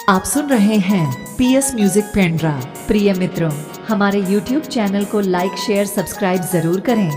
आप सुन रहे हैं पीएस म्यूजिक पेंड्रा। प्रिय मित्रों, हमारे YouTube चैनल को लाइक शेयर सब्सक्राइब जरूर करें।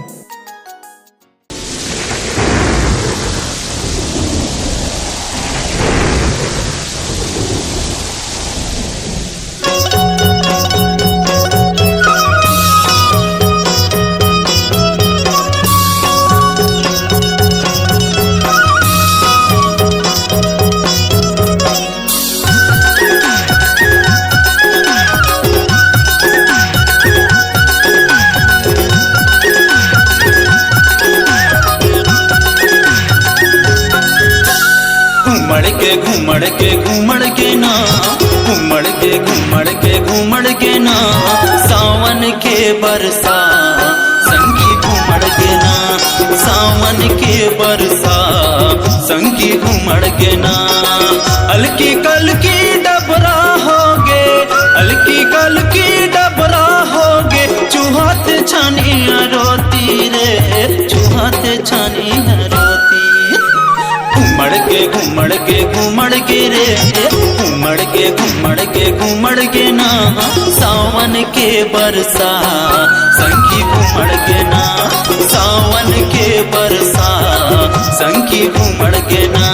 घूमड़ के ना घूमड़ के ना सावन के बरसा संगी घूमड़ के ना सावन के बरसा संगी घूमड़ के ना अलकी कल की डबरा होगे अलकी कल की डबरा होगे चूहात छानी रोती रे चूहात छानी रोती घूमड़ के रे घूमड़ के ना सावन के बरसा संगी घूमड़ के ना सावन के बरसा संगी घूमड़ के ना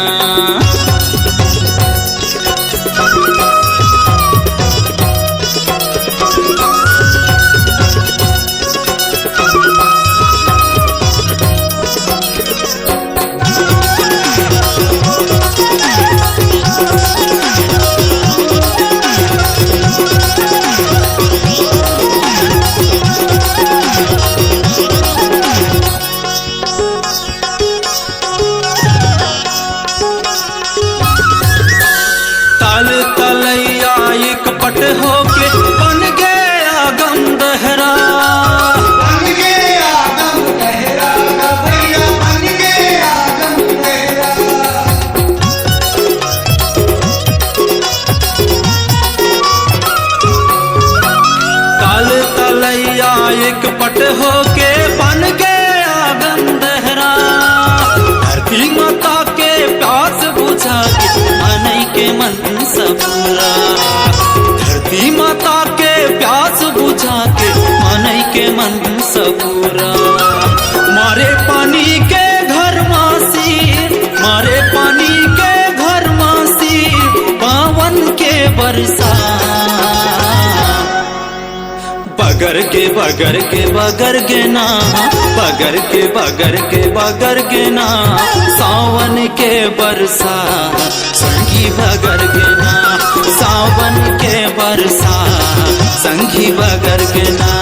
पट होके बन गया गम दहरा बन गया गम दहरा भैया बन गया गम दहरा काल तलैया एक पट होके बन गया गम दहरा धरती माता के प्यास बुझा के मन के मन सबूरा धरती माता के प्यास बुझा के मन के मन सबूरा मारे पानी के घर मासी मारे पानी के घर मासी पावन के बरसा बगर के ना बगर के ना सावन के बरसा संगी बगर के ना सावन के बरसा संगी बगर के ना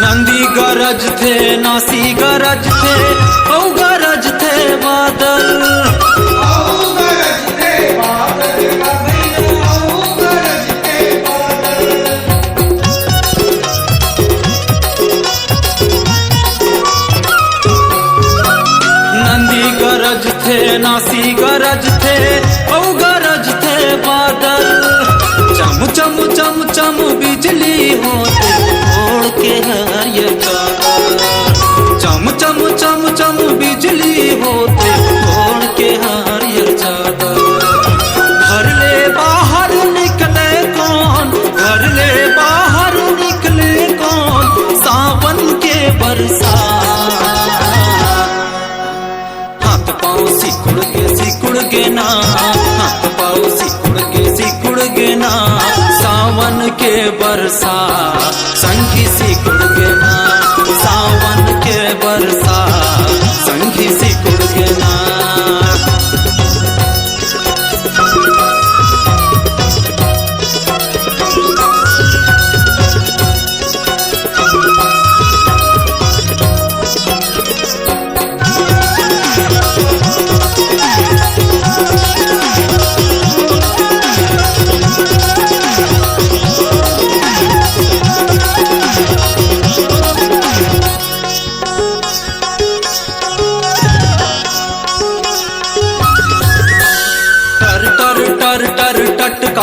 नंदी गरज थे नासी गरज थे औ गरज थे बादल नंदी गरज थे नासी गरज थे औ गरज थे बादल चम चम चम चम बिजली होते ओढ़ के हरियर चादर चम चम चम चम बिजली होते ओढ़ के हरियर चादर घर ले बाहर निकले कौन घर ले बाहर निकले कौन सावन के बरसा हाथ पाँव सिकुड़ के ना हाथ पाँव सिकुड़ के ना सावन के बरसा संगी सिकुड़ के ना सावन के बरसा संगी सिकुड़ के ना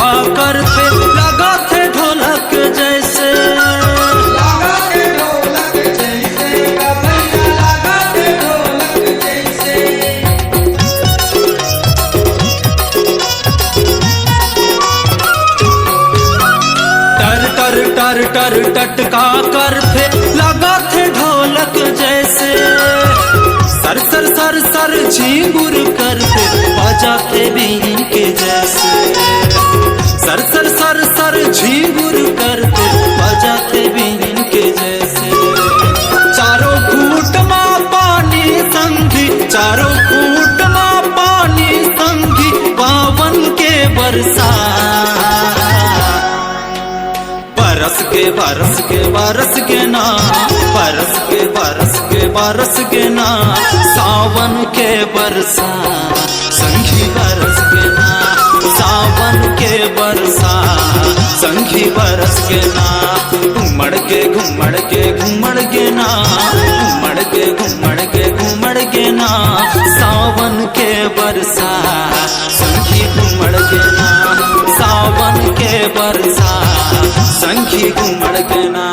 टटका कर थे लगा थे ढोलक जैसे, लगा के ढोलक जैसे भैया लगा के ढोलक जैसे। टर टर टर टर टटका कर थे लगा थे ढोलक जैसे, सर सर सर सर झींगुर करते बजा थे बीन के जैसे, सर सर सर सर झींगुर करते बजा थे बीन के जैसे। चारों फूट माँ पानी संगी, चारों फूट माँ पानी संगी पावन के बरसा, बरस के बरस के बरस के ना, बरस के बरस के बरस के ना, सावन के बरसा संगी बरस के ना, सावन के बरसा संगी बरस के ना। घुमड़ के घुमड़ के घुमड़ के ना, घुमड़ के घुमड़ के घुमड़ के ना, सावन के बरसा संगी घुमड़ के ना, सावन के बरसा संगी घुमड़ के ना।